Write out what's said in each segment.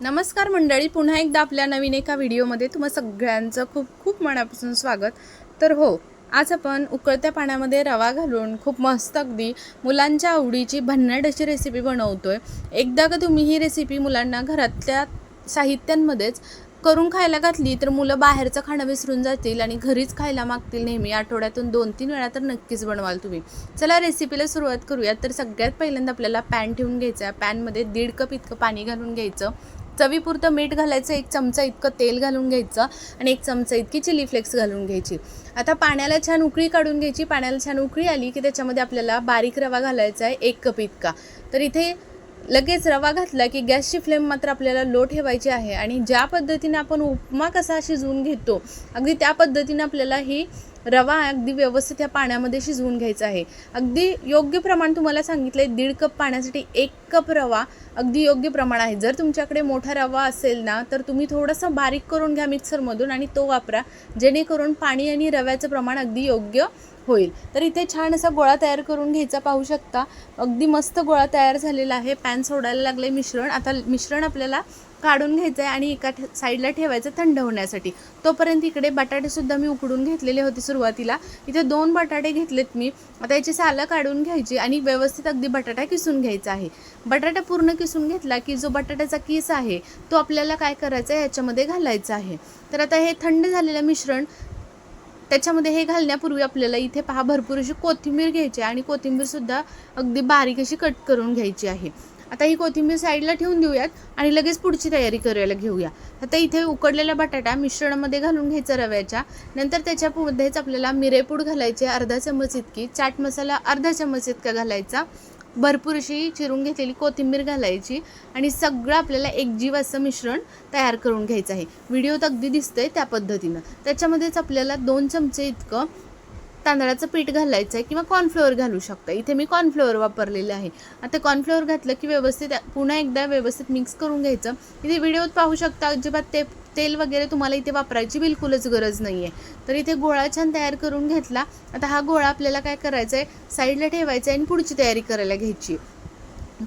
नमस्कार मंडळी, पुन्हा एकदा आपल्या नवीन एका व्हिडिओमध्ये तुम्हा सगळ्यांचं खूप खूप मनापासून स्वागत. तर हो, आज आपण उकळत्या पाण्यामध्ये रवा घालून खूप मस्त अगदी मुलांच्या आवडीची भन्नाट अशी रेसिपी बनवतोय. एकदा का तुम्ही ही रेसिपी मुलांना घरातल्या साहित्यांमध्येच करून खायला घातली तर मुलं बाहेरचं खाणं विसरून जातील आणि घरीच खायला मागतील नेहमी. आठवड्यातून 2-3 वेळा तर नक्कीच बनवाल तुम्ही. चला रेसिपीला सुरुवात करूयात. तर सगळ्यात पहिल्यांदा आपल्याला पॅन ठेवून घ्यायचा. पॅनमध्ये 1.5 कप इतकं पाणी घालून घ्यायचं. चवीपुरतं मीठ घालायचं, 1 चमचा इतकं तेल घालून घ्यायचं आणि 1 चमचा इतकी चिली फ्लेक्स घालून घ्यायची. आता पाण्याला छान उकळी काढून घ्यायची. पाण्याला छान उकळी आली की त्याच्यामध्ये आपल्याला बारीक रवा घालायचा आहे 1 कप इतका. तर इथे लगेच रवा घातला की गॅसची फ्लेम मात्र आपल्याला लो ठेवायची आहे आणि ज्या पद्धतीने आपण उपमा कसा शिजवून घेतो अगदी त्या पद्धतीने आपल्याला ही रवा अगदी व्यवस्थित या पाण्यामध्ये शिजवून घ्यायचा आहे. अगदी योग्य प्रमाण तुम्हाला सांगितलं आहे. 1.5 कप पाण्यासाठी 1 कप रवा अगदी योग्य प्रमाण आहे. जर तुमच्याकडे मोठा रवा असेल ना तर तुम्ही थोडंसं बारीक करून घ्या मिक्सरमधून आणि तो वापरा, जेणेकरून पाणी आणि रव्याचं प्रमाण अगदी योग्य होईल. तर इथे छान असा गोळा तयार करून घ्यायचा. पाहू शकता अगदी मस्त गोळा तयार झालेला आहे. पॅन सोडायला लागले मिश्रण. आता मिश्रण आपल्याला काढून घ्यायचं आहे आणि एका साईडला ठेवायचं थंड होण्यासाठी. तोपर्यंत इकडे बटाटेसुद्धा मी उकडून घेतलेले होते सुरुवातीला. इथे 2 बटाटे घेतलेत मी. आता याची सालं काढून घ्यायची आणि व्यवस्थित अगदी बटाटा किसून घ्यायचा आहे. बटाटा पूर्ण किसून घेतला की जो बटाट्याचा किस आहे तो आपल्याला काय करायचा आहे याच्यामध्ये घालायचा आहे. तर आता हे थंड झालेलं मिश्रण त्याच्यामध्ये हे घालण्यापूर्वी आपल्याला इथे पहा भरपूर अशी कोथिंबीर घ्यायची आणि कोथिंबीरसुद्धा अगदी बारीक अशी कट करून घ्यायची आहे. आता ही कोथिंबीर साईडला ठेवून देऊयात आणि लगेच पुढची तयारी करायला घेऊया. आता इथे उकडलेला बटाटा मिश्रणामध्ये घालून घ्यायचा रव्याच्या. नंतर त्याच्यामध्येच आपल्याला मिरेपूड घालायचे अर्धा चमच इतकी, चाट मसाला अर्धा चमच इतका घालायचा, भरपूर अशी चिरून घेतलेली कोथिंबीर घालायची आणि सगळं आपल्याला एकजीव असं मिश्रण तयार करून घ्यायचं आहे. व्हिडिओत अगदी दिसतंय त्या पद्धतीनं. त्याच्यामध्येच आपल्याला 2 चमचे इतकं तांदळाचं पीठ घालायचं आहे किंवा कॉर्नफ्लोअर घालू शकता. इथे मी कॉर्नफ्लोअर वापरलेलं आहे. आता कॉर्नफ्लोअर घातलं की व्यवस्थित पुन्हा एकदा व्यवस्थित मिक्स करून घ्यायचं. इथे व्हिडिओत पाहू शकता अजिबात तेल वगैरे तुम्हाला इथे वापरायची बिलकुलच गरज नाही आहे. तर इथे गोळा छान तयार करून घेतला. आता हा गोळा आपल्याला काय करायचा आहे साईडला ठेवायचा आहे आणि पुढची तयारी करायला घ्यायची.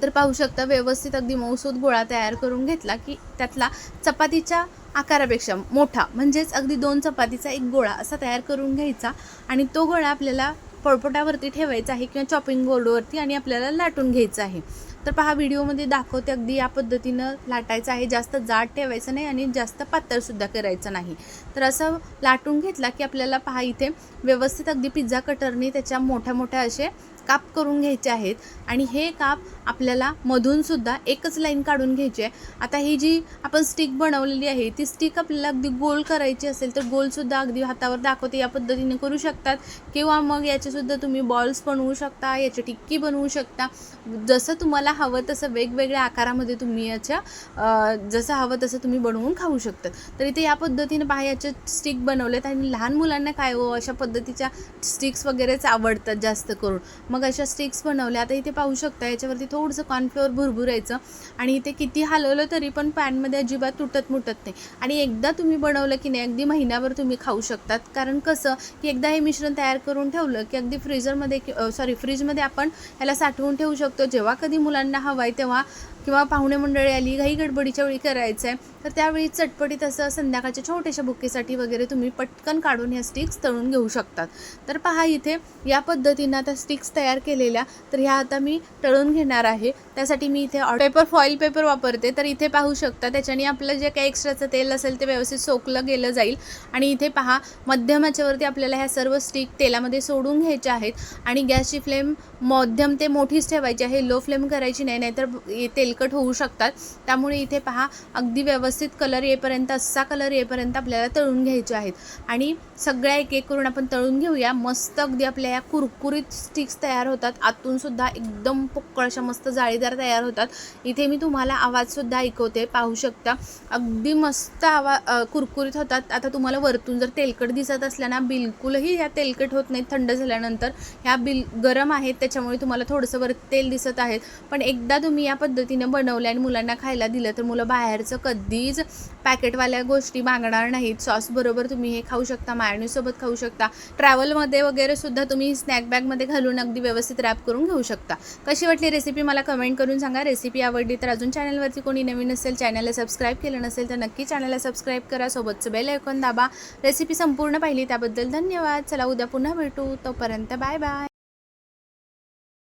तर पाहू शकता व्यवस्थित अगदी मऊसूत गोळा तयार करून घेतला की त्यातला चपातीच्या आकारापेक्षा मोठा म्हणजेच अगदी 2 चपातीचा एक गोळा असा तयार करून घ्यायचा आणि तो गोळा आपल्याला पोळपाटावरती ठेवायचा आहे किंवा चॉपिंग बोर्डवरती आणि आपल्याला लाटून घ्यायचा आहे. तर पहा व्हिडिओमध्ये दाखवते अगदी या पद्धतीनं लाटायचं आहे. जास्त जाड ठेवायचं नाही आणि जास्त पातळसुद्धा करायचं नाही. तर असं लाटून घेतला की आपल्याला पहा इथे व्यवस्थित अगदी पिझ्झा कटरने त्याच्या मोठ्या मोठ्या असे काप करून घ्यायचे आहेत आणि हे काप आपल्याला मधूनसुद्धा एकच लाईन काढून घ्यायची आहे. आता ही जी आपण स्टिक बनवलेली आहे ती स्टिक आपल्याला अगदी गोल करायची असेल तर गोलसुद्धा अगदी हातावर दाखवते या पद्धतीने करू शकतात किंवा मग याचेसुद्धा तुम्ही बॉल्स बनवू शकता, याची टिक्की बनवू शकता. जसं तुम्हाला हवं तसं वेगवेगळ्या आकारामध्ये तुम्ही याच्या जसं हवं तसं तुम्ही बनवून खाऊ शकतात. तर इथे या पद्धतीने पहा याचे स्टिक बनवलेत आणि लहान मुलांना काय हो अशा पद्धतीच्या स्टिक्स वगैरेच आवडतात जास्त करून. मग अशा स्टिक्स बनवल्या. आता इथे पाहू शकता याच्यावरती थोडंसं कॉर्नफ्लोअर भुरभुरायचं आणि इथे किती हलवलं तरी पण पॅनमध्ये अजिबात तुटत नाही आणि एकदा तुम्ही बनवलं की नाही अगदी महिन्याभर तुम्ही खाऊ शकतात. कारण कसं की एकदा हे मिश्रण तयार करून ठेवलं की अगदी फ्रीजमध्ये आपण ह्याला साठवून ठेवू शकतो. जेव्हा कधी मुलांना हवं आहे तेव्हा किंवा पाहुणे मंडळी आली घाई गडबडीच्या वेळी करायचं आहे तर त्यावेळी चटपटीत असं संध्याकाळच्या छोट्याशा बुकेसाठी वगैरे तुम्ही पटकन काढून ह्या स्टिक्स तळून घेऊ शकतात. तर पहा इथे या पद्धतीनं आता स्टिक्स तयार केलेल्या तर ह्या आता मी तळून घेणार आहे. त्यासाठी मी इथे फॉईल पेपर वापरते. तर इथे पाहू शकता त्याच्याने आपलं जे काही एक्स्ट्राचं तेल असेल ते व्यवस्थित सोकलं गेलं जाईल आणि इथे पहा मध्यम आचेवरती आपल्याला ह्या सर्व स्टिक तेलामध्ये सोडून घ्यायच्या आहेत आणि गॅसची फ्लेम मध्यम ते मोठीच ठेवायची आहे, लो फ्लेम करायची नाही, नाहीतर तेलकट होऊ शकतात. त्यामुळे इथे पहा अगदी व्यवस्थित कलर येईपर्यंत असा कलर येईपर्यंत आपल्याला तळून घ्यायचे आहेत आणि सगळ्या एक एक करून आपण तळून घेऊया. मस्त अगदी आपल्या या कुरकुरीत स्टिक्स तयार होतात. आतूनसुद्धा एकदम पोकळ अशा मस्त जाळीदार तयार होतात. इथे मी तुम्हाला आवाजसुद्धा ऐकवते, पाहू शकता अगदी मस्त कुरकुरीत होतात. आता तुम्हाला वरतून जर तेलकट दिसत असल्या ना बिलकुलही ह्या तेलकट होत नाहीत. थंड झाल्यानंतर ह्या गरम आहेत त्याच्यामुळे तुम्हाला थोडंसं वर तेल दिसत आहेत. पण एकदा तुम्ही या पद्धतीने बनवले आणि मुलांना खायला दिलं तर मुलं बाहेरचं कधीच पॅकेटवाल्या गोष्टी मागणार नाहीत. सॉसबरोबर तुम्ही हे खाऊ शकता, मायोनीजसोबत खाऊ शकता, ट्रॅव्हलमध्ये वगैरे सुद्धा तुम्ही स्नॅक बॅगमध्ये घालून अगदी व्यवस्थित रॅप करून घेऊ शकता. कशी वाटली रेसिपी मला कमेंट करून सांगा. रेसिपी आवडली तर अजून चॅनलवरती कोणी नवीन असेल, चॅनलला सबस्क्राईब केलं नसेल तर नक्की चॅनलला सबस्क्राईब करा. सोबतचं बेल आयकॉन दाबा. रेसिपी संपूर्ण पाहिली त्याबद्दल धन्यवाद. चला उद्या पुन्हा भेटू. तोपर्यंत बाय बाय.